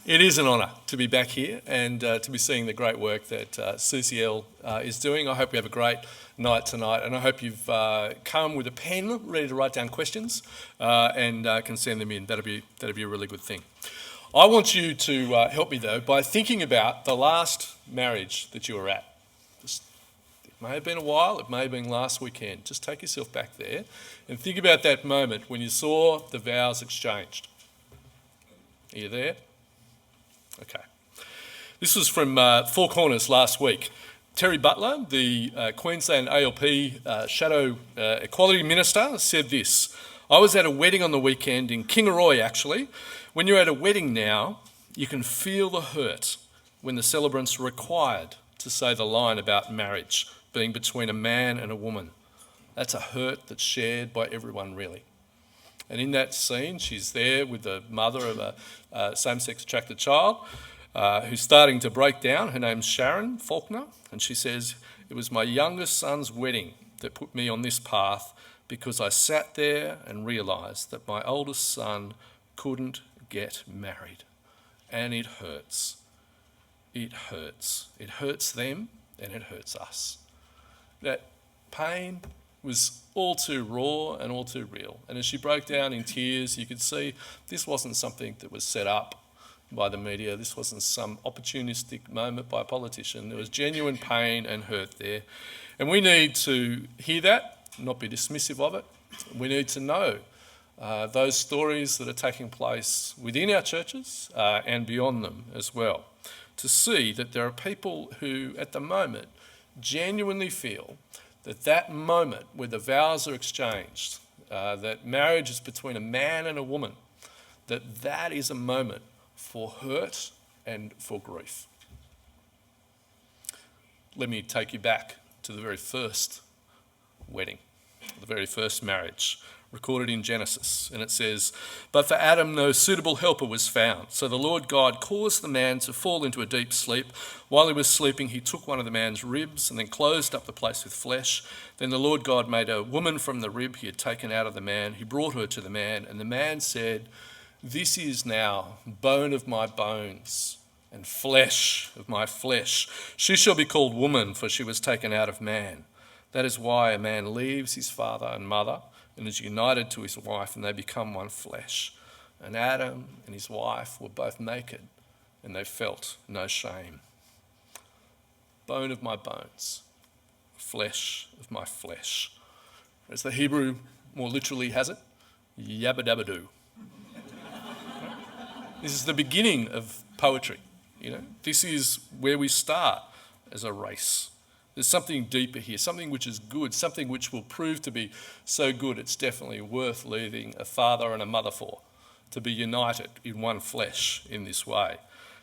It is an honour to be back here and to be seeing the great work that CCL is doing. I hope you have a great night tonight, and I hope you've come with a pen ready to write down questions and can send them in. That'd be a really good thing. I want you to help me though by thinking about the last marriage that you were at. It may have been a while, it may have been last weekend. Just take yourself back there and think about that moment when you saw the vows exchanged. Are you there? Okay. This was from Four Corners last week. Terry Butler, the Queensland ALP Shadow Equality Minister, said this. I was at a wedding on the weekend in Kingaroy, actually. When you're at a wedding now, you can feel the hurt when the celebrants are required to say the line about marriage being between a man and a woman. That's a hurt that's shared by everyone, really. And in that scene, she's there with the mother of a same-sex attracted child who's starting to break down. Her name's Sharon Faulkner, and she says, "It was my youngest son's wedding that put me on this path because I sat there and realised that my oldest son couldn't get married. And it hurts. It hurts. It hurts them and it hurts us." That pain was all too raw and all too real. And as she broke down in tears, you could see this wasn't something that was set up by the media. This wasn't some opportunistic moment by a politician. There was genuine pain and hurt there. And we need to hear that, not be dismissive of it. We need to know those stories that are taking place within our churches and beyond them as well, to see that there are people who at the moment genuinely feel that moment where the vows are exchanged, that marriage is between a man and a woman, that is a moment for hurt and for grief. Let me take you back to the very first wedding, the very first marriage, recorded in Genesis, and it says, "But for Adam no suitable helper was found. So the Lord God caused the man to fall into a deep sleep. While he was sleeping, he took one of the man's ribs and then closed up the place with flesh. Then the Lord God made a woman from the rib he had taken out of the man. He brought her to the man, and the man said, 'This is now bone of my bones and flesh of my flesh. She shall be called woman, for she was taken out of man.' That is why a man leaves his father and mother and is united to his wife, and they become one flesh. And Adam and his wife were both naked, and they felt no shame. Bone of my bones, flesh of my flesh." As the Hebrew more literally has it, yabba dabba doo. This is the beginning of poetry. This is where we start as a race. There's something deeper here, something which is good, something which will prove to be so good it's definitely worth leaving a father and a mother for, to be united in one flesh in this way.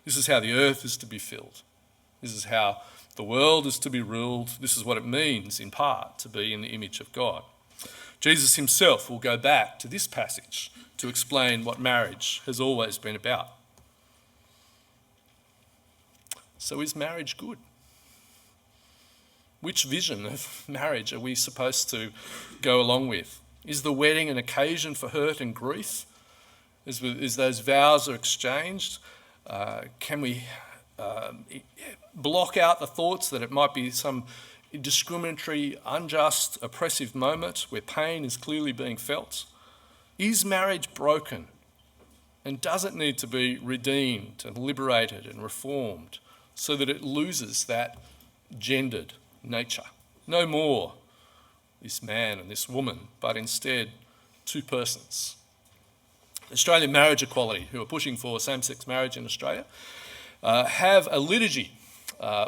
This is how the earth is to be filled. This is how the world is to be ruled. This is what it means, in part, to be in the image of God. Jesus himself will go back to this passage to explain what marriage has always been about. So is marriage good? Which vision of marriage are we supposed to go along with? Is the wedding an occasion for hurt and grief? As those vows are exchanged, can we block out the thoughts that it might be some discriminatory, unjust, oppressive moment where pain is clearly being felt? Is marriage broken? And does it need to be redeemed and liberated and reformed so that it loses that gendered nature? No more this man and this woman, but instead two persons. Australian Marriage Equality, who are pushing for same-sex marriage in Australia, have a liturgy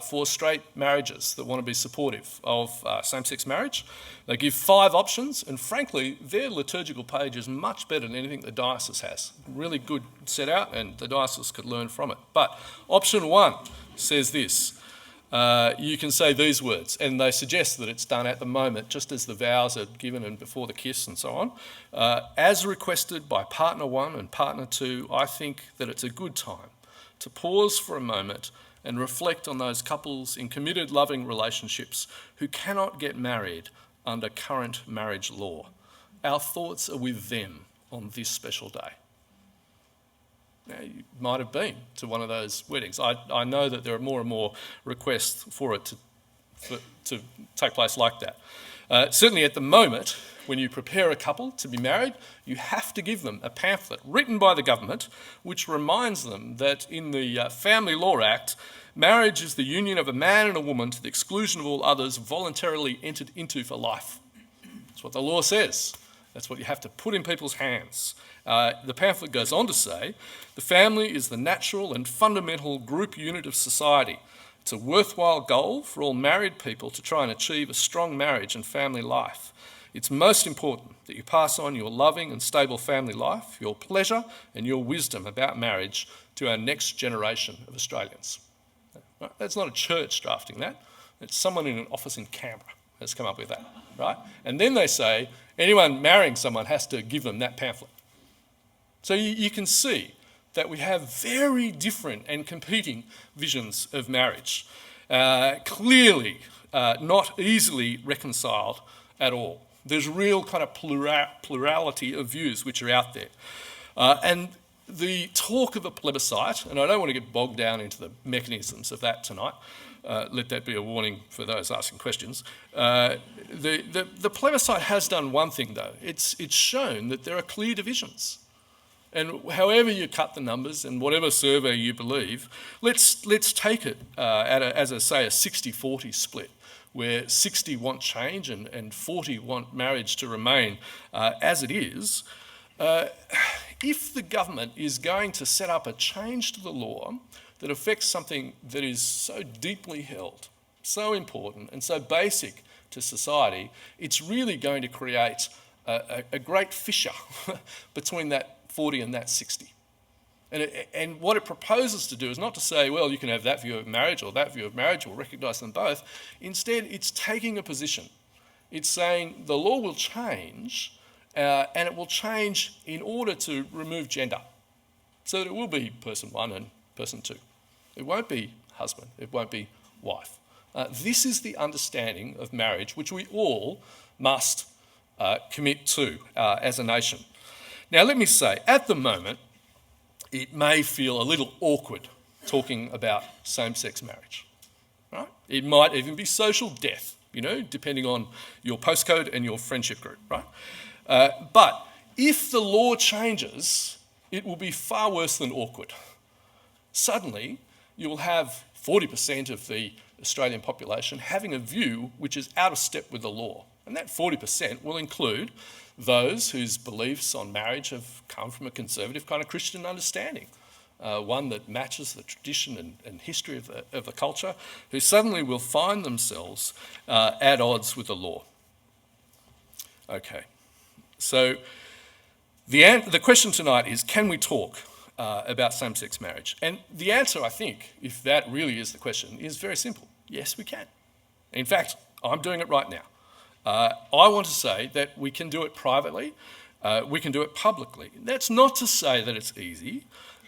for straight marriages that want to be supportive of same-sex marriage. They give 5 options, and frankly, their liturgical page is much better than anything the diocese has. Really good set out, and the diocese could learn from it. But option 1 says this. You can say these words, and they suggest that it's done at the moment, just as the vows are given and before the kiss and so on. As requested by partner 1 and partner 2, I think that it's a good time to pause for a moment and reflect on those couples in committed, loving relationships who cannot get married under current marriage law. Our thoughts are with them on this special day. Now, you might have been to one of those weddings. I know that there are more and more requests for it to take place like that. Certainly at the moment, when you prepare a couple to be married, you have to give them a pamphlet written by the government which reminds them that in the Family Law Act, marriage is the union of a man and a woman to the exclusion of all others voluntarily entered into for life. That's what the law says. That's what you have to put in people's hands. The pamphlet goes on to say, the family is the natural and fundamental group unit of society. It's a worthwhile goal for all married people to try and achieve a strong marriage and family life. It's most important that you pass on your loving and stable family life, your pleasure and your wisdom about marriage to our next generation of Australians. Right? That's not a church drafting that. It's someone in an office in Canberra that's come up with that, right? And then they say anyone marrying someone has to give them that pamphlet. So you can see that we have very different and competing visions of marriage, clearly not easily reconciled at all. There's real kind of plurality of views which are out there. And the talk of a plebiscite, and I don't want to get bogged down into the mechanisms of that tonight, let that be a warning for those asking questions. The plebiscite has done one thing though, it's shown that there are clear divisions. And however you cut the numbers and whatever survey you believe, let's take it as a 60-40 split, where 60 want change and 40 want marriage to remain as it is. If the government is going to set up a change to the law that affects something that is so deeply held, so important and so basic to society, it's really going to create a great fissure between that 40 and that 60. And what it proposes to do is not to say, well, you can have that view of marriage or that view of marriage, we'll recognise them both. Instead, it's taking a position. It's saying the law will change, and it will change in order to remove gender. So that it will be person one and person two. It won't be husband, it won't be wife. This is the understanding of marriage which we all must commit to as a nation. Now, let me say, at the moment, it may feel a little awkward talking about same-sex marriage, right? It might even be social death, depending on your postcode and your friendship group, right? But if the law changes, it will be far worse than awkward. Suddenly, you will have 40% of the Australian population having a view which is out of step with the law. And that 40% will include those whose beliefs on marriage have come from a conservative kind of Christian understanding, one that matches the tradition and history of the culture, who suddenly will find themselves at odds with the law. Okay, so the question tonight is, can we talk about same-sex marriage? And the answer, I think, if that really is the question, is very simple. Yes, we can. In fact, I'm doing it right now. I want to say that we can do it privately, we can do it publicly. That's not to say that it's easy.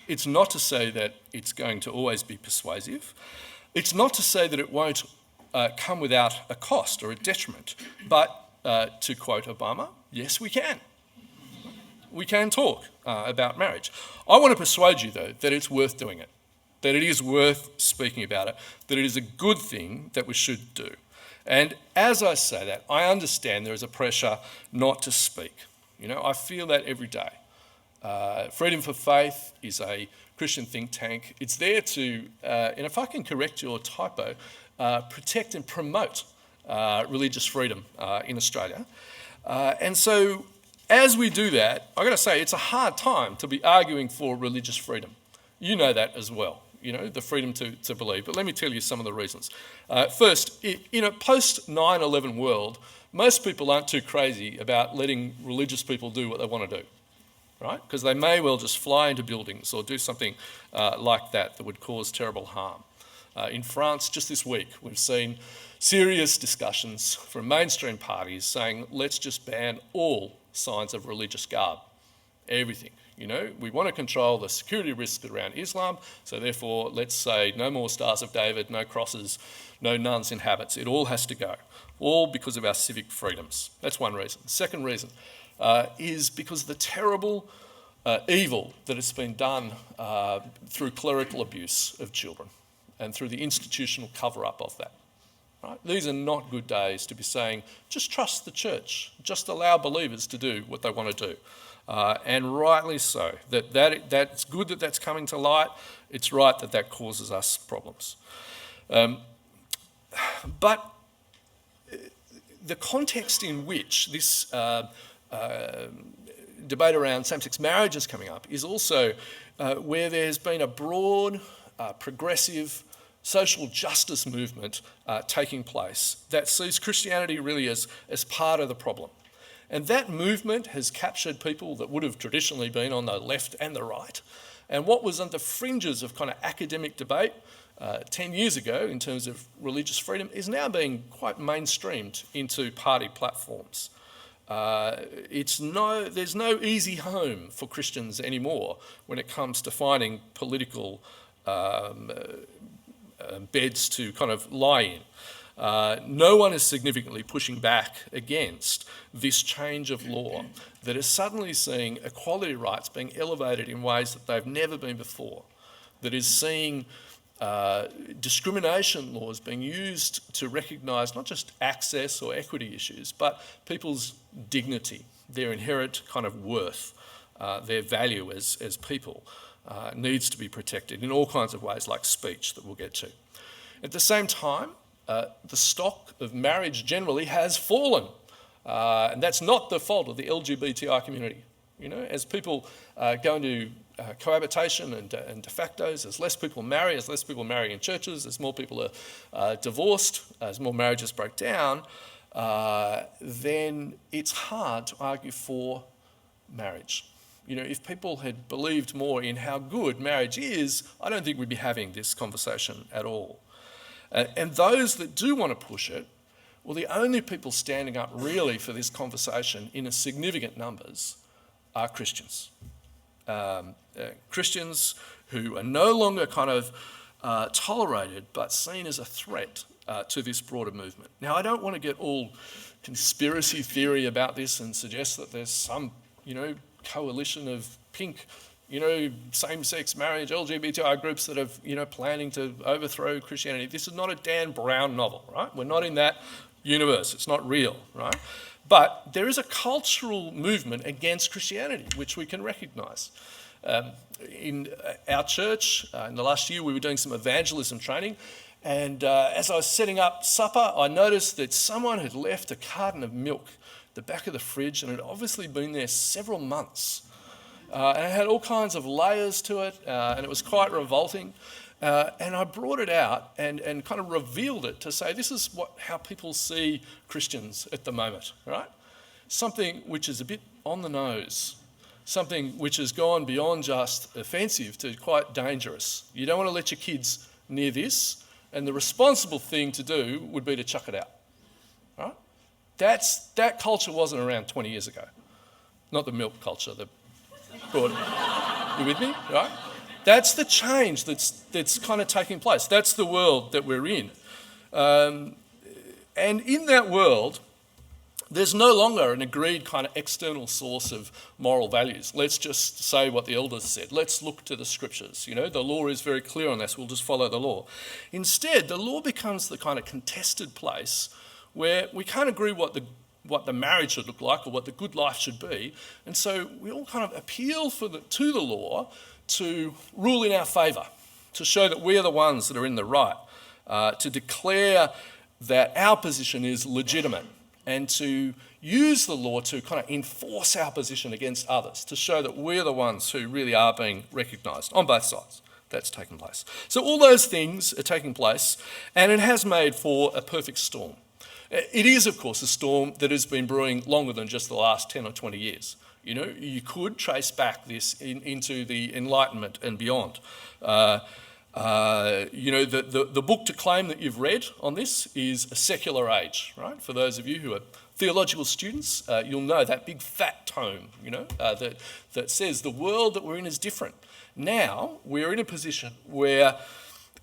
It's not to say that it's going to always be persuasive. It's not to say that it won't come without a cost or a detriment. But to quote Obama, yes, we can. We can talk about marriage. I want to persuade you, though, that it's worth doing it, that it is worth speaking about it, that it is a good thing that we should do. And as I say that, I understand there is a pressure not to speak. I feel that every day. Freedom for Faith is a Christian think tank. It's there to, and if I can correct your typo, protect and promote religious freedom in Australia. And so as we do that, I've got to say, it's a hard time to be arguing for religious freedom. You know that as well. The freedom to believe. But let me tell you some of the reasons. First, in a post 9/11 world, most people aren't too crazy about letting religious people do what they want to do, right? Because they may well just fly into buildings or do something like that would cause terrible harm. In France, just this week, we've seen serious discussions from mainstream parties saying, let's just ban all signs of religious garb, everything. We want to control the security risks around Islam, so therefore let's say no more Stars of David, no crosses, no nuns in habits. It all has to go, all because of our civic freedoms. That's one reason. The second reason is because of the terrible evil that has been done through clerical abuse of children and through the institutional cover-up of that. Right? These are not good days to be saying, just trust the church, just allow believers to do what they want to do. And rightly so. That's good that that's coming to light. It's right that that causes us problems. But the context in which this debate around same-sex marriage is coming up is also where there's been a broad, progressive social justice movement taking place that sees Christianity really as part of the problem. And that movement has captured people that would have traditionally been on the left and the right. And what was on the fringes of kind of academic debate 10 years ago in terms of religious freedom is now being quite mainstreamed into party platforms. There's no easy home for Christians anymore when it comes to finding political beds to kind of lie in. No one is significantly pushing back against this change of law that is suddenly seeing equality rights being elevated in ways that they've never been before, that is seeing discrimination laws being used to recognise not just access or equity issues, but people's dignity, their inherent kind of worth, their value as people needs to be protected in all kinds of ways, like speech that we'll get to. At the same time, the stock of marriage generally has fallen, and that's not the fault of the LGBTI community. You know, as people go into cohabitation and de factos, as less people marry, as less people marry in churches, as more people are divorced, as more marriages break down, then it's hard to argue for marriage. You know, if people had believed more in how good marriage is, I don't think we'd be having this conversation at all. And those that do want to push it, well, the only people standing up really for this conversation in a significant numbers are Christians. Christians who are no longer kind of tolerated but seen as a threat to this broader movement. Now, I don't want to get all conspiracy theory about this and suggest that there's some, coalition of pink, same-sex marriage, LGBTI groups that are, planning to overthrow Christianity. This is not a Dan Brown novel, right? We're not in that universe. It's not real, right? But there is a cultural movement against Christianity, which we can recognise. In our church, in the last year, we were doing some evangelism training, and as I was setting up supper, I noticed that someone had left a carton of milk at the back of the fridge, and it had obviously been there several months. And it had all kinds of layers to it, and it was quite revolting. And I brought it out and kind of revealed it to say, this is how people see Christians at the moment, right? Something which is a bit on the nose, something which has gone beyond just offensive to quite dangerous. You don't want to let your kids near this, and the responsible thing to do would be to chuck it out, right? That culture wasn't around 20 years ago. Not the milk culture, the broad. You with me, right? That's the change that's kind of taking place. That's the world that we're in. And in that world, there's no longer an agreed kind of external source of moral values. Let's just say what the elders said. Let's look to the scriptures. The law is very clear on this. We'll just follow the law. Instead, the law becomes the kind of contested place where we can't agree what the marriage should look like or what the good life should be. And so we all kind of appeal to the law to rule in our favour, to show that we are the ones that are in the right, to declare that our position is legitimate, and to use the law to kind of enforce our position against others, to show that we're the ones who really are being recognised on both sides. That's taken place. So all those things are taking place, and it has made for a perfect storm. It is, of course, a storm that has been brewing longer than just the last 10 or 20 years. You could trace back this into the Enlightenment and beyond. The book to claim that you've read on this is A Secular Age, right? For those of you who are theological students, you'll know that big fat tome, that says the world that we're in is different. Now we're in a position where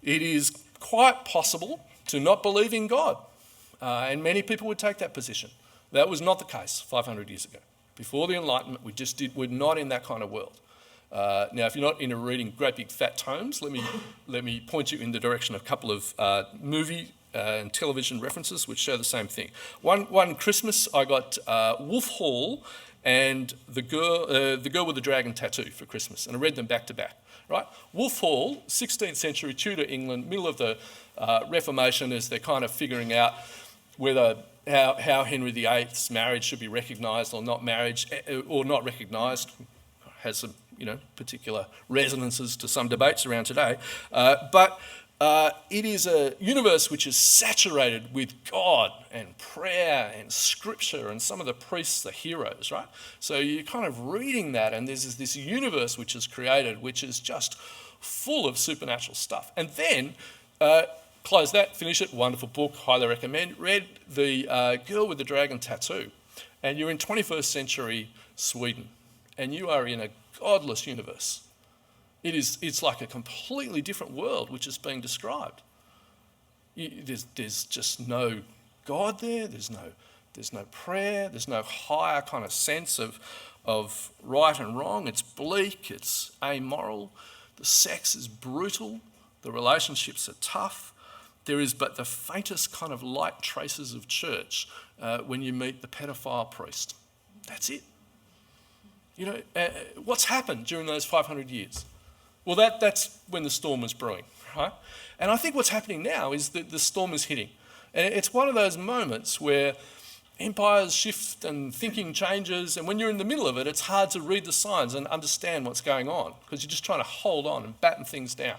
it is quite possible to not believe in God. And many people would take that position. That was not the case 500 years ago. Before the Enlightenment, we're not in that kind of world. Now, if you're not into reading great big fat tomes, let me point you in the direction of a couple of movie and television references which show the same thing. One Christmas, I got Wolf Hall and the Girl with the Dragon Tattoo for Christmas, and I read them back to back. Right, Wolf Hall, 16th century Tudor England, middle of the Reformation, as they're kind of figuring out whether how Henry VIII's marriage should be recognised or not recognised, has some particular resonances to some debates around today, but it is a universe which is saturated with God and prayer and scripture, and some of the priests are heroes, right? So you're kind of reading that, and there's this universe which is created, which is just full of supernatural stuff. And then close that, finish it, wonderful book, highly recommend. Read The Girl with the Dragon Tattoo, and you're in 21st century Sweden, and you are in a godless universe. It's like a completely different world which is being described. There's just no God there. There's no prayer. There's no higher kind of sense of right and wrong. It's bleak. It's amoral. The sex is brutal. The relationships are tough. There is but the faintest kind of light traces of church when you meet the pedophile priest. That's it. What's happened during those 500 years? Well, that's when the storm was brewing, right? And I think what's happening now is that the storm is hitting. And it's one of those moments where empires shift and thinking changes, and when you're in the middle of it, it's hard to read the signs and understand what's going on, because you're just trying to hold on and batten things down.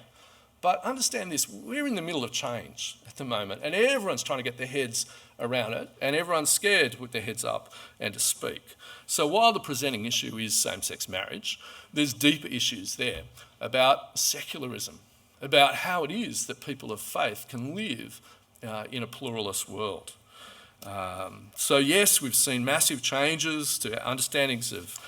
But understand this, we're in the middle of change at the moment, and everyone's trying to get their heads around it, and everyone's scared to put their heads up and to speak. So while the presenting issue is same-sex marriage, there's deeper issues there about secularism, about how it is that people of faith can live in a pluralist world. So yes, we've seen massive changes to understandings of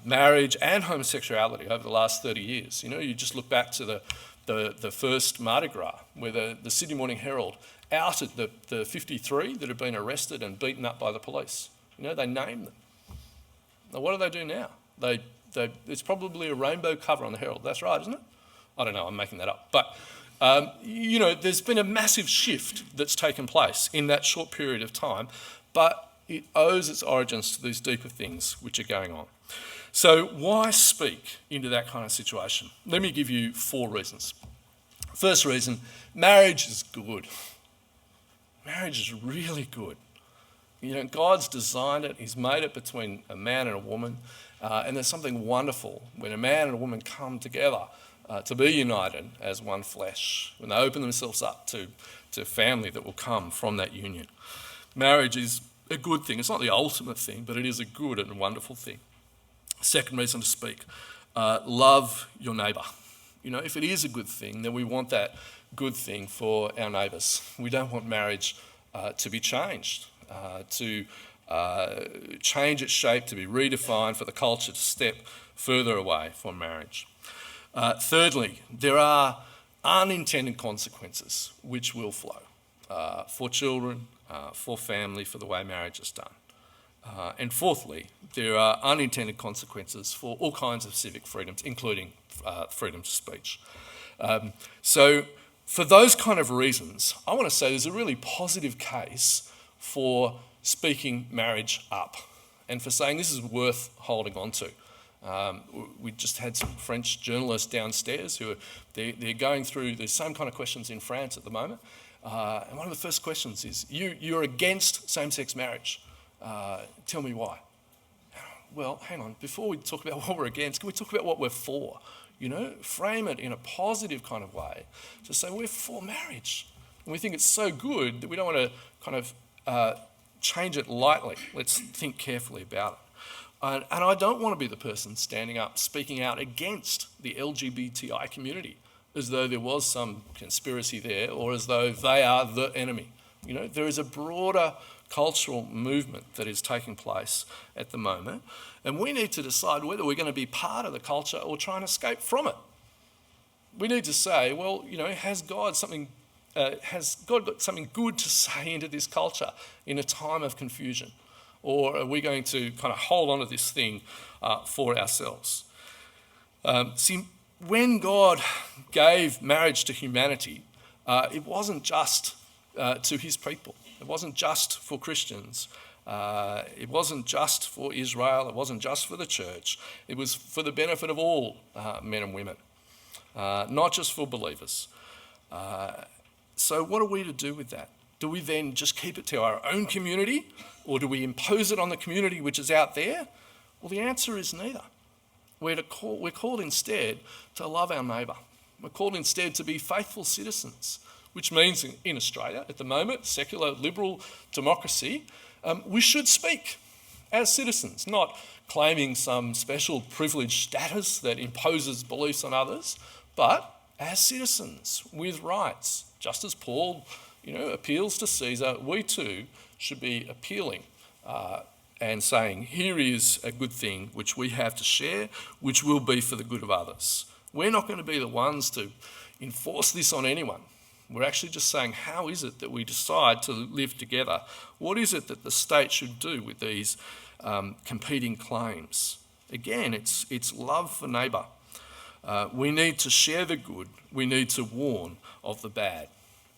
marriage and homosexuality over the last 30 years. You just look back to the first Mardi Gras, where the Sydney Morning Herald outed the 53 that had been arrested and beaten up by the police. They named them. Now, what do they do now? It's probably a rainbow cover on the Herald. That's right, isn't it? I don't know, I'm making that up. But, there's been a massive shift that's taken place in that short period of time, but it owes its origins to these deeper things which are going on. So why speak into that kind of situation? Let me give you 4 reasons. First reason, marriage is good. Marriage is really good. God's designed it. He's made it between a man and a woman. And there's something wonderful when a man and a woman come together to be united as one flesh, when they open themselves up to family that will come from that union. Marriage is a good thing. It's not the ultimate thing, but it is a good and wonderful thing. Second reason to speak, love your neighbour. If it is a good thing, then we want that good thing for our neighbours. We don't want marriage to be changed, to change its shape, to be redefined, for the culture to step further away from marriage. Thirdly, there are unintended consequences which will flow for children, for family, for the way marriage is done. And fourthly, there are unintended consequences for all kinds of civic freedoms, including freedom of speech. So for those kind of reasons, I want to say there's a really positive case for speaking marriage up and for saying this is worth holding on to. We just had some French journalists downstairs who they're going through the same kind of questions in France at the moment. And one of the first questions is, you're against same-sex marriage. Tell me why. Well, hang on. Before we talk about what we're against, can we talk about what we're for? Frame it in a positive kind of way to say we're for marriage. And we think it's so good that we don't want to kind of change it lightly. Let's think carefully about it. And I don't want to be the person standing up speaking out against the LGBTI community as though there was some conspiracy there or as though they are the enemy. There is a broader cultural movement that is taking place at the moment, and we need to decide whether we're going to be part of the culture or try and escape from it. We need to say, well, has God got something good to say into this culture in a time of confusion? Or are we going to kind of hold on to this thing for ourselves? See, when God gave marriage to humanity, it wasn't just to his people. It wasn't just for Christians. It wasn't just for Israel. It wasn't just for the church. It was for the benefit of all men and women, not just for believers. So what are we to do with that? Do we then just keep it to our own community, or do we impose it on the community which is out there? Well, the answer is neither. We're called instead to love our neighbour. We're called instead to be faithful citizens, which means in Australia at the moment, secular liberal democracy, we should speak as citizens, not claiming some special privileged status that imposes beliefs on others, but as citizens with rights. Just as Paul, appeals to Caesar, we too should be appealing and saying, here is a good thing which we have to share, which will be for the good of others. We're not going to be the ones to enforce this on anyone. We're actually just saying, how is it that we decide to live together? What is it that the state should do with these competing claims? Again, it's love for neighbour. We need to share the good. We need to warn of the bad.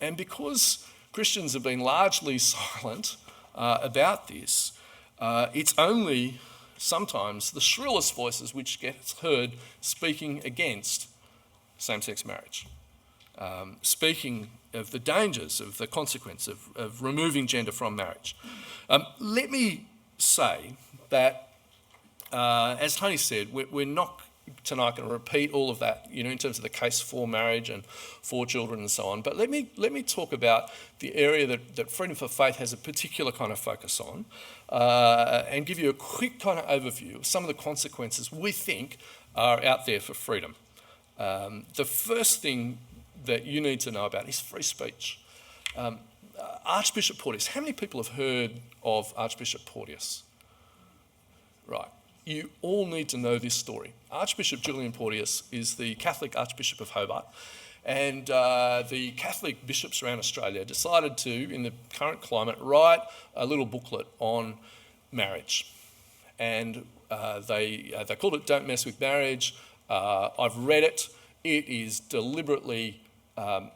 And because Christians have been largely silent about this, it's only sometimes the shrillest voices which get heard speaking against same-sex marriage, speaking of the dangers, of the consequence of removing gender from marriage. Let me say that, as Tony said, we're not tonight going to repeat all of that, in terms of the case for marriage and for children and so on. But let me talk about the area that Freedom for Faith has a particular kind of focus on, and give you a quick kind of overview of some of the consequences we think are out there for freedom. The first thing that you need to know about is free speech. Archbishop Porteous. How many people have heard of Archbishop Porteous? Right. You all need to know this story. Archbishop Julian Porteous is the Catholic Archbishop of Hobart, and the Catholic bishops around Australia decided to, in the current climate, write a little booklet on marriage. And they called it Don't Mess with Marriage. I've read it. It is deliberately a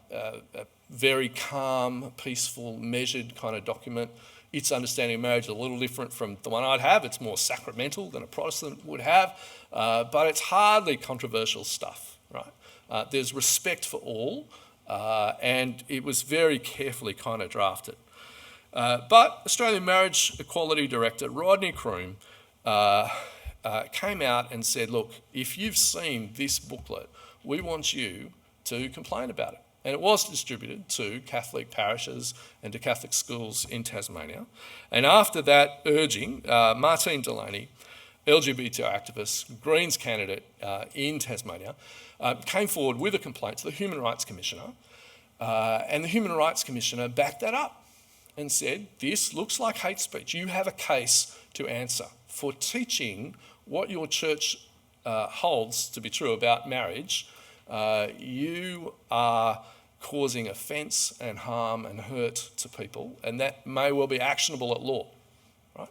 very calm, peaceful, measured kind of document. Its understanding of marriage is a little different from the one I'd have. It's more sacramental than a Protestant would have, but it's hardly controversial stuff, right? There's respect for all, and it was very carefully kind of drafted. But Australian Marriage Equality Director Rodney Croom came out and said, look, if you've seen this booklet, we want you to complain about it. And it was distributed to Catholic parishes and to Catholic schools in Tasmania. And after that urging, Martine Delaney, LGBT activist, Greens candidate in Tasmania, came forward with a complaint to the Human Rights Commissioner. And the Human Rights Commissioner backed that up and said, this looks like hate speech. You have a case to answer for teaching what your church holds to be true about marriage. You are causing offence and harm and hurt to people, and that may well be actionable at law, right?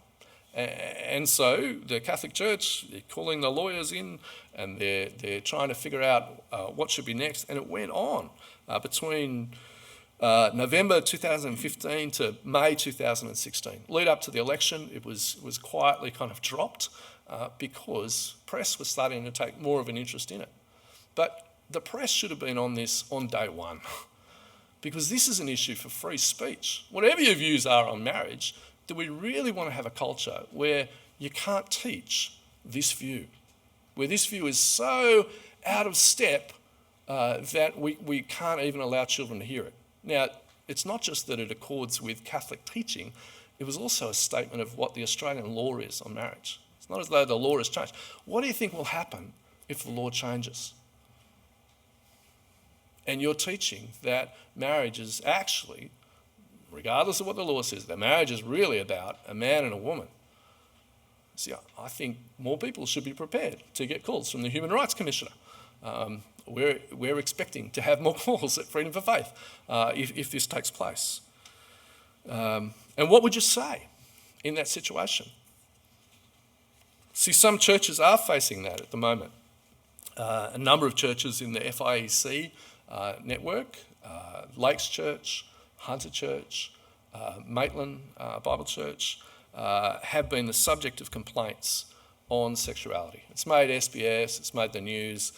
And so the Catholic Church, they're calling the lawyers in, and they're trying to figure out what should be next. And it went on between November 2015 to May 2016. Lead up to the election, it was quietly kind of dropped because press was starting to take more of an interest in it. But the press should have been on this on day one, because this is an issue for free speech. Whatever your views are on marriage, do we really want to have a culture where you can't teach this view, where this view is so out of step that we can't even allow children to hear it? Now, it's not just that it accords with Catholic teaching, it was also a statement of what the Australian law is on marriage. It's not as though the law has changed. What do you think will happen if the law changes? And you're teaching that marriage is actually, regardless of what the law says, that marriage is really about a man and a woman. See, I think more people should be prepared to get calls from the Human Rights Commissioner. We're expecting to have more calls at Freedom for Faith if this takes place. And what would you say in that situation? See, some churches are facing that at the moment. A number of churches in the FIEC network, Lakes Church, Hunter Church, Maitland Bible Church, have been the subject of complaints on sexuality. It's made SBS, it's made the news,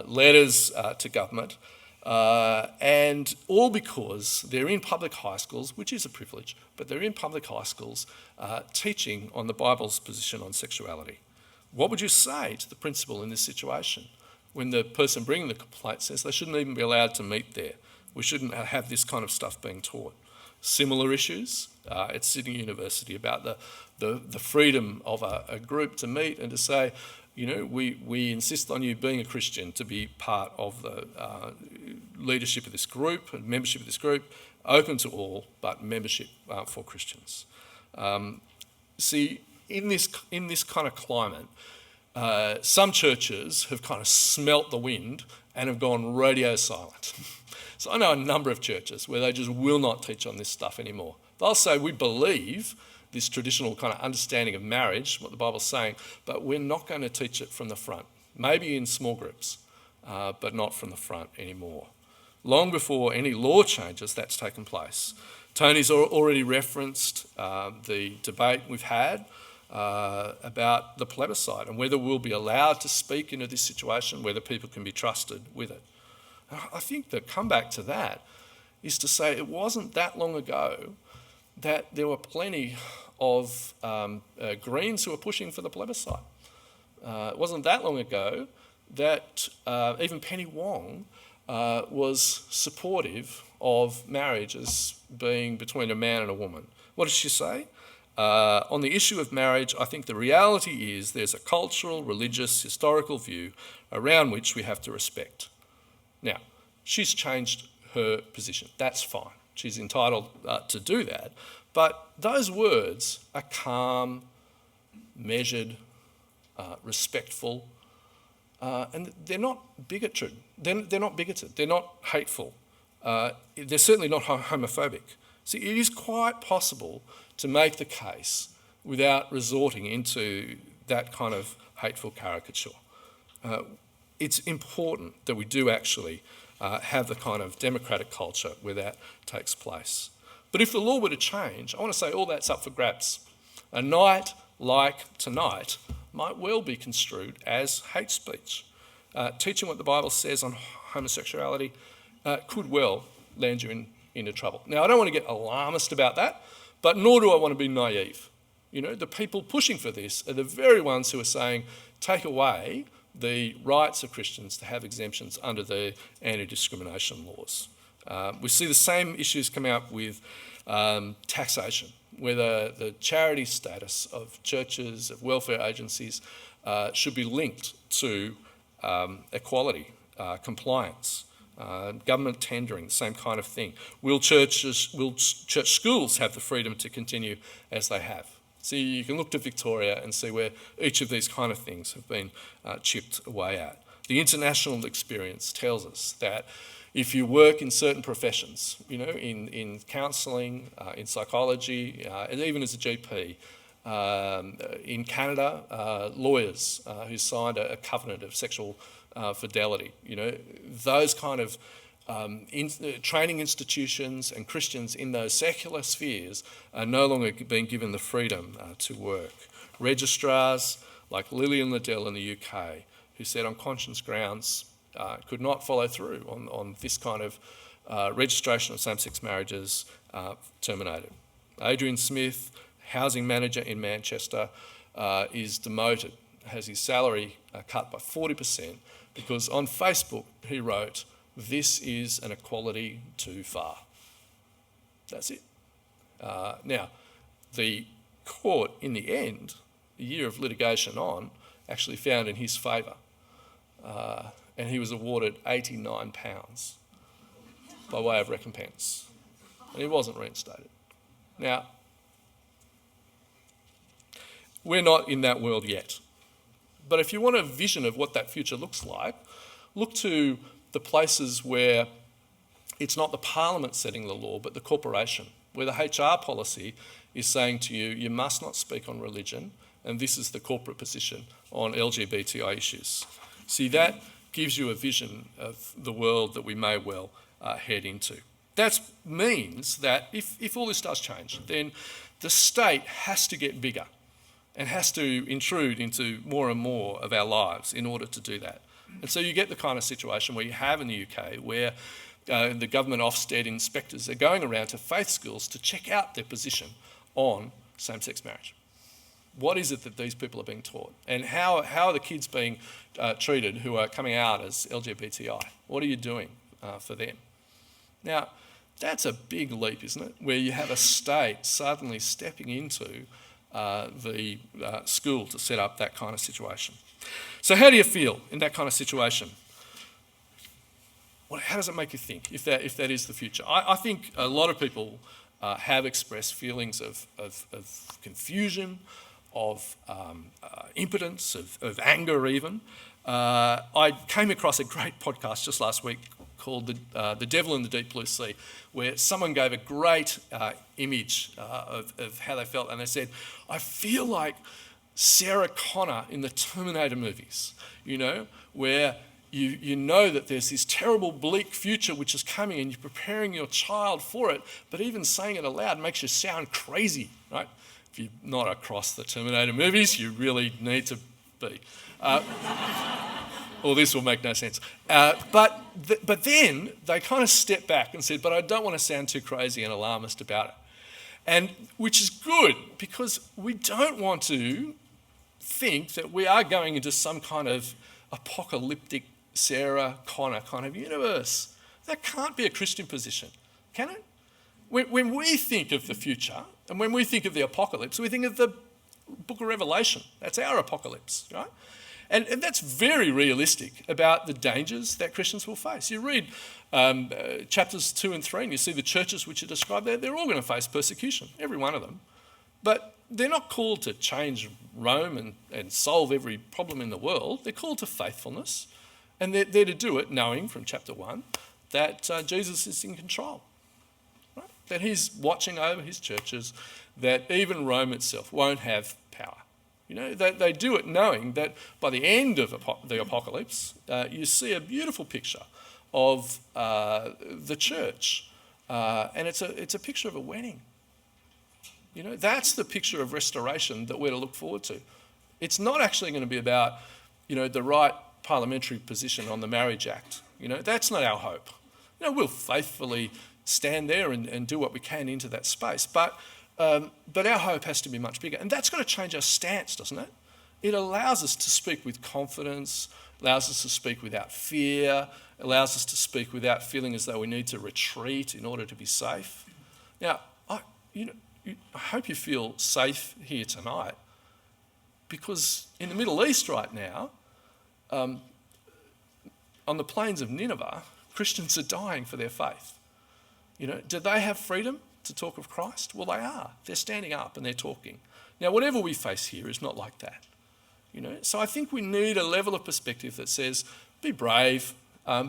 letters to government, and all because they're in public high schools, which is a privilege, but they're in public high schools teaching on the Bible's position on sexuality. What would you say to the principal in this situation when the person bringing the complaint says they shouldn't even be allowed to meet there? We shouldn't have this kind of stuff being taught. Similar issues at Sydney University about the freedom of a group to meet and to say, you know, we insist on you being a Christian to be part of the leadership of this group and membership of this group, open to all, but membership for Christians. See, in this kind of climate, some churches have kind of smelt the wind and have gone radio silent. So I know a number of churches where they just will not teach on this stuff anymore. They'll say, we believe this traditional kind of understanding of marriage, what the Bible's saying, but we're not going to teach it from the front. Maybe in small groups, but not from the front anymore. Long before any law changes, that's taken place. Tony's already referenced the debate we've had about the plebiscite and whether we'll be allowed to speak into this situation, whether people can be trusted with it. I think the comeback to that is to say it wasn't that long ago that there were plenty of Greens who were pushing for the plebiscite. It wasn't that long ago that even Penny Wong was supportive of marriage as being between a man and a woman. What did she say? On the issue of marriage, I think the reality is there's a cultural, religious, historical view around which we have to respect. Now, she's changed her position. That's fine. She's entitled to do that. But those words are calm, measured, respectful, and they're not bigoted. They're not bigoted. They're not hateful. They're certainly not homophobic. See, it is quite possible to make the case without resorting into that kind of hateful caricature. It's important that we do actually have the kind of democratic culture where that takes place. But if the law were to change, I want to say all that's up for grabs. A night like tonight might well be construed as hate speech. Teaching what the Bible says on homosexuality could well land you into trouble. Now, I don't want to get alarmist about that, but nor do I want to be naive. You know, the people pushing for this are the very ones who are saying, take away the rights of Christians to have exemptions under the anti-discrimination laws. We see the same issues come out with taxation, whether the charity status of churches, of welfare agencies, should be linked to equality, compliance, government tendering, the same kind of thing. Will church schools have the freedom to continue as they have? So you can look to Victoria and see where each of these kind of things have been chipped away at. The international experience tells us that if you work in certain professions, you know, in counselling, in psychology, and even as a GP, in Canada, lawyers who signed a covenant of sexual fidelity, you know, those kind of training institutions and Christians in those secular spheres are no longer being given the freedom to work. Registrars like Lillian Liddell in the UK, who said on conscience grounds could not follow through on this kind of registration of same-sex marriages, terminated. Adrian Smith, housing manager in Manchester, is demoted, has his salary cut by 40% because on Facebook he wrote, "This is an equality too far." That's it. Now, the court, in the end, a year of litigation on, actually found in his favour, and he was awarded £89 by way of recompense, and he wasn't reinstated. Now, we're not in that world yet, but if you want a vision of what that future looks like, look to the places where it's not the parliament setting the law, but the corporation, where the HR policy is saying to you, you must not speak on religion, and this is the corporate position on LGBTI issues. See, that gives you a vision of the world that we may well head into. That means that if all this does change, then the state has to get bigger and has to intrude into more and more of our lives in order to do that. And so you get the kind of situation where you have in the UK where the government Ofsted inspectors are going around to faith schools to check out their position on same-sex marriage. What is it that these people are being taught? And how are the kids being treated who are coming out as LGBTI? What are you doing for them? Now, that's a big leap, isn't it? Where you have a state suddenly stepping into the school to set up that kind of situation. So how do you feel in that kind of situation? Well, how does it make you think if that is the future? I think a lot of people have expressed feelings of confusion, of impotence, of anger even. I came across a great podcast just last week called The Devil in the Deep Blue Sea, where someone gave a great image of how they felt, and they said, I feel like Sarah Connor in the Terminator movies, where you know that there's this terrible bleak future which is coming and you're preparing your child for it, but even saying it aloud makes you sound crazy, right? If you're not across the Terminator movies, you really need to be. Or this will make no sense. But then they kind of stepped back and said, but I don't want to sound too crazy and alarmist about it. And which is good, because we don't want to think that we are going into some kind of apocalyptic Sarah Connor kind of universe. That can't be a Christian position, can it? When we think of the future, and when we think of the apocalypse, we think of the book of Revelation. That's our apocalypse, right? And that's very realistic about the dangers that Christians will face. You read chapters 2 and 3 and you see the churches which are described there, they're all going to face persecution, every one of them. But they're not called to change Rome and solve every problem in the world. They're called to faithfulness. And they're to do it knowing from chapter 1 that Jesus is in control, right? That he's watching over his churches, that even Rome itself won't have power. They do it knowing that by the end of the apocalypse, you see a beautiful picture of the church, and it's a picture of a wedding. That's the picture of restoration that we're to look forward to. It's not actually going to be about, the right parliamentary position on the Marriage Act. That's not our hope. We'll faithfully stand there and do what we can into that space, but our hope has to be much bigger. And that's got to change our stance, doesn't it? It allows us to speak with confidence, allows us to speak without fear, allows us to speak without feeling as though we need to retreat in order to be safe. Now, I hope you feel safe here tonight, because in the Middle East right now, on the plains of Nineveh, Christians are dying for their faith. Do they have freedom to talk of Christ? Well, they are. They're standing up and they're talking. Now, whatever we face here is not like that. So I think we need a level of perspective that says, be brave,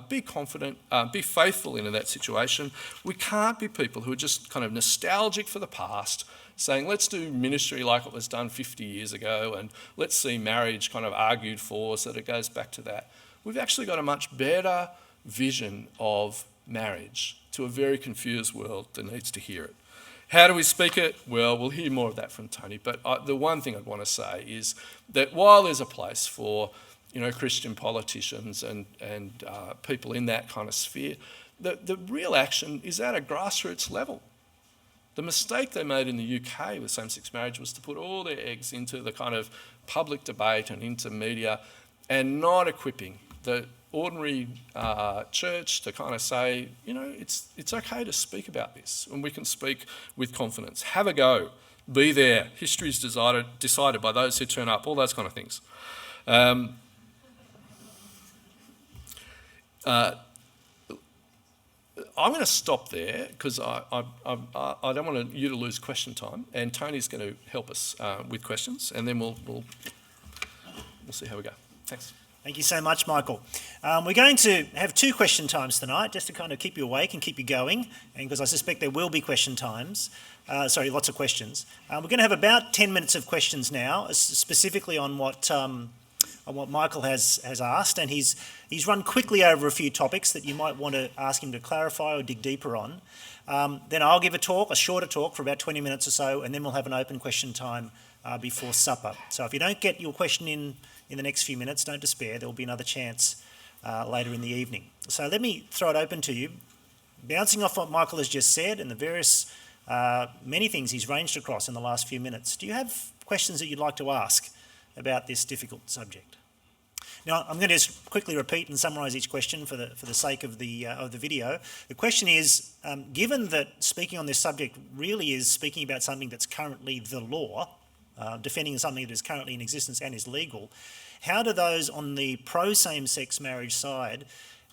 be confident, be faithful into that situation. We can't be people who are just kind of nostalgic for the past, saying, let's do ministry like it was done 50 years ago, and let's see marriage kind of argued for so that it goes back to that. We've actually got a much better vision of marriage to a very confused world that needs to hear it. How do we speak it? Well, we'll hear more of that from Tony, but the one thing I'd want to say is that while there's a place for Christian politicians and people in that kind of sphere, the real action is at a grassroots level. The mistake they made in the UK with same-sex marriage was to put all their eggs into the kind of public debate and into media, and not equipping the ordinary church to kind of say, it's okay to speak about this, and we can speak with confidence. Have a go. Be there. History is decided by those who turn up, all those kind of things. I'm going to stop there because I don't want you to lose question time, and Tony's going to help us with questions, and then we'll see how we go. Thanks. Thank you so much, Michael. We're going to have 2 question times tonight, just to kind of keep you awake and keep you going, and because I suspect there will be question times. Lots of questions. We're going to have about 10 minutes of questions now, specifically on what on what Michael has asked, and he's run quickly over a few topics that you might want to ask him to clarify or dig deeper on. Then I'll give a shorter talk for about 20 minutes or so, and then we'll have an open question time before supper. So if you don't get your question in the next few minutes, don't despair. There will be another chance later in the evening. So let me throw it open to you. Bouncing off what Michael has just said and the various many things he's ranged across in the last few minutes, do you have questions that you'd like to ask about this difficult subject? Now, I'm going to just quickly repeat and summarise each question for the sake of the video. The question is, given that speaking on this subject really is speaking about something that's currently the law, defending something that is currently in existence and is legal, how do those on the pro-same-sex marriage side,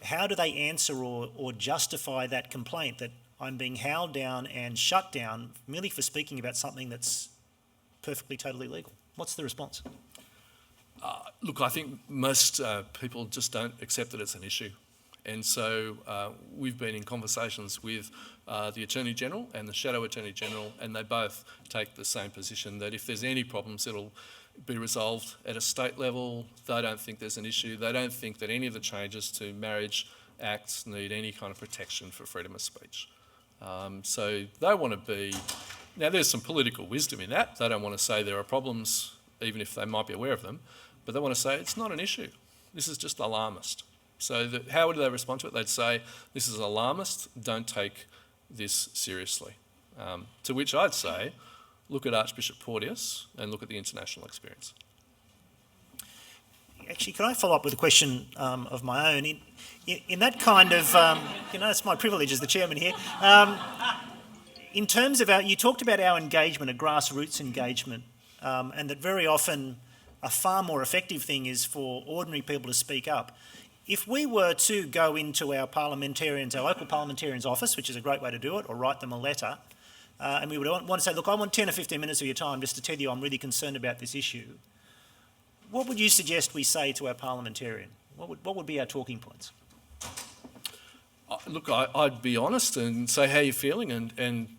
how do they answer or justify that complaint that I'm being howled down and shut down merely for speaking about something that's perfectly, totally legal? What's the response? Look, I think most people just don't accept that it's an issue. And so we've been in conversations with the Attorney General and the Shadow Attorney General, and they both take the same position, that if there's any problems, it'll be resolved at a state level. They don't think there's an issue. They don't think that any of the changes to marriage acts need any kind of protection for freedom of speech. So they want to be... Now, there's some political wisdom in that. They don't want to say there are problems, even if they might be aware of them, but they want to say it's not an issue. This is just alarmist. So how would they respond to it? They'd say, this is alarmist, don't take this seriously. To which I'd say, look at Archbishop Porteous and look at the international experience. Actually, can I follow up with a question of my own? In that kind of, it's my privilege as the chairman here. In terms of you talked about our engagement, a grassroots engagement, and that very often a far more effective thing is for ordinary people to speak up. If we were to go into our local parliamentarians' office, which is a great way to do it, or write them a letter, and we would want to say, look, I want 10 or 15 minutes of your time just to tell you I'm really concerned about this issue, what would you suggest we say to our parliamentarian? What would be our talking points? Look, I'd be honest and say how you're feeling and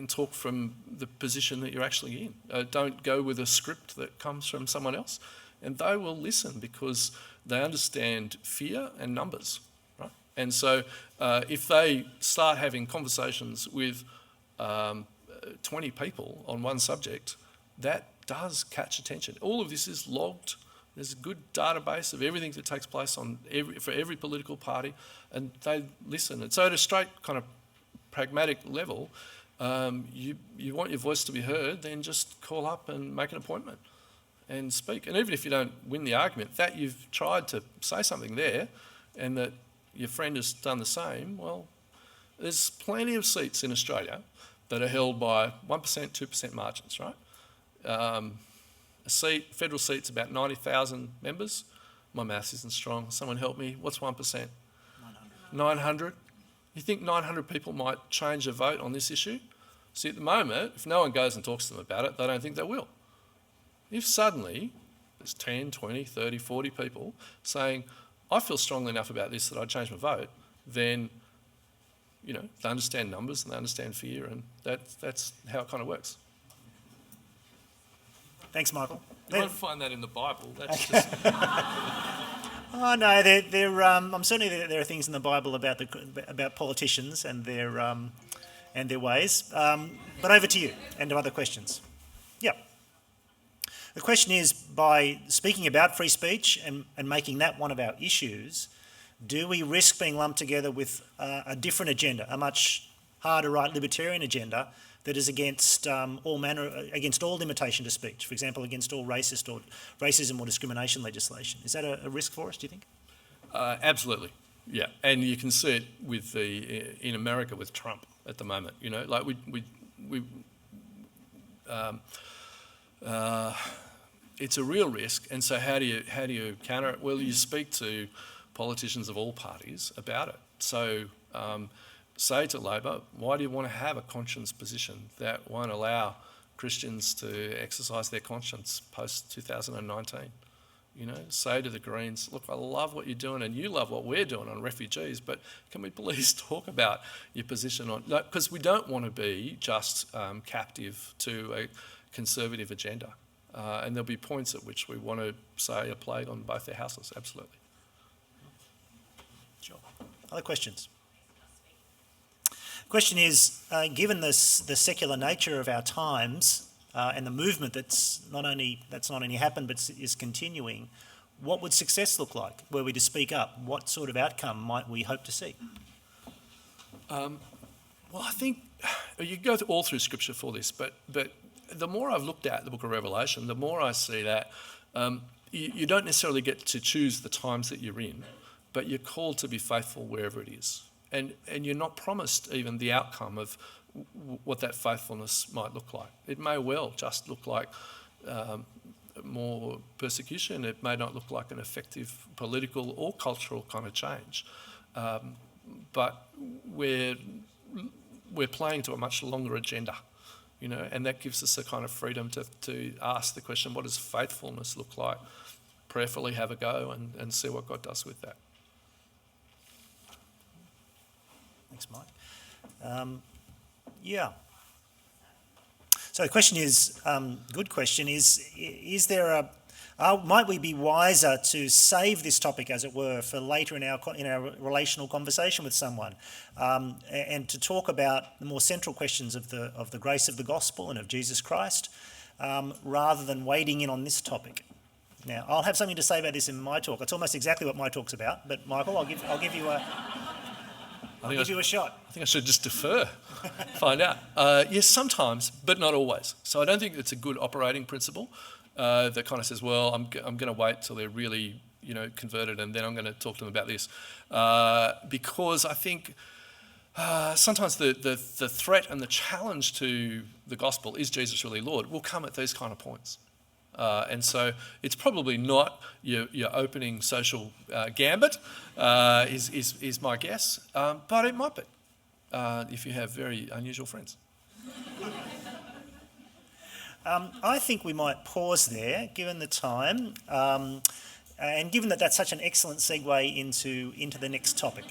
talk from the position that you're actually in. Don't go with a script that comes from someone else. And they will listen because they understand fear and numbers, right? And so if they start having conversations with 20 people on one subject, that does catch attention. All of this is logged. There's a good database of everything that takes place for every political party, and they listen. And so at a straight kind of pragmatic level, you want your voice to be heard, then just call up and make an appointment and speak. And even if you don't win the argument, that you've tried to say something there and that your friend has done the same, well, there's plenty of seats in Australia that are held by 1%, 2% margins, right? Federal seat's about 90,000 members. My maths isn't strong. Someone help me. What's 1%? 900. You think 900 people might change a vote on this issue? See, at the moment, if no one goes and talks to them about it, they don't think they will. If suddenly there's 10, 20, 30, 40 people saying, I feel strongly enough about this that I'd change my vote, then, they understand numbers and they understand fear, and that's how it kind of works. Thanks, Michael. You won't find that in the Bible. That's just... Oh no, I'm certainly there are things in the Bible about politicians and their ways. But over to you and to other questions. Yep. The question is, by speaking about free speech and making that one of our issues, do we risk being lumped together with a different agenda, a much harder right libertarian agenda that is against all limitation to speech, for example, against all racism or discrimination legislation? Is that a risk for us, do you think? Absolutely, yeah. And you can see it in America with Trump at the moment. It's a real risk. And so how do you counter it? Well, you speak to politicians of all parties about it. So say to Labor, why do you want to have a conscience position that won't allow Christians to exercise their conscience post-2019? Say to the Greens, look, I love what you're doing and you love what we're doing on refugees, but can we please talk about your position on... Because we don't want to be just captive to a conservative agenda. And there'll be points at which we want to say a plague on both their houses, absolutely. Sure. Other questions? Question is, given the secular nature of our times and the movement that's not only happened but is continuing, what would success look like were we to speak up? What sort of outcome might we hope to see? Well, I think you go all through Scripture for this, but the more I've looked at the book of Revelation, the more I see that you don't necessarily get to choose the times that you're in, but you're called to be faithful wherever it is. And you're not promised even the outcome of what that faithfulness might look like. It may well just look like more persecution. It may not look like an effective political or cultural kind of change. But we're playing to a much longer agenda, and that gives us a kind of freedom to ask the question, what does faithfulness look like? Prayerfully have a go and see what God does with that. Thanks, Mike. Yeah. So the question is, good question, is there might we be wiser to save this topic, as it were, for later in our relational conversation with someone, and to talk about the more central questions of the grace of the gospel and of Jesus Christ, rather than wading in on this topic? Now, I'll have something to say about this in my talk. It's almost exactly what my talk's about, but Michael, I'll give you a shot. I think I should just defer, find out. Yes, sometimes, but not always. So I don't think it's a good operating principle that kind of says, well, I'm going to wait till they're really, converted, and then I'm going to talk to them about this. Because I think sometimes the threat and the challenge to the gospel, is Jesus really Lord, will come at these kind of points. And so it's probably not your opening social gambit, is my guess, but it might be if you have very unusual friends. I think we might pause there, given the time, and given that that's such an excellent segue into the next topic.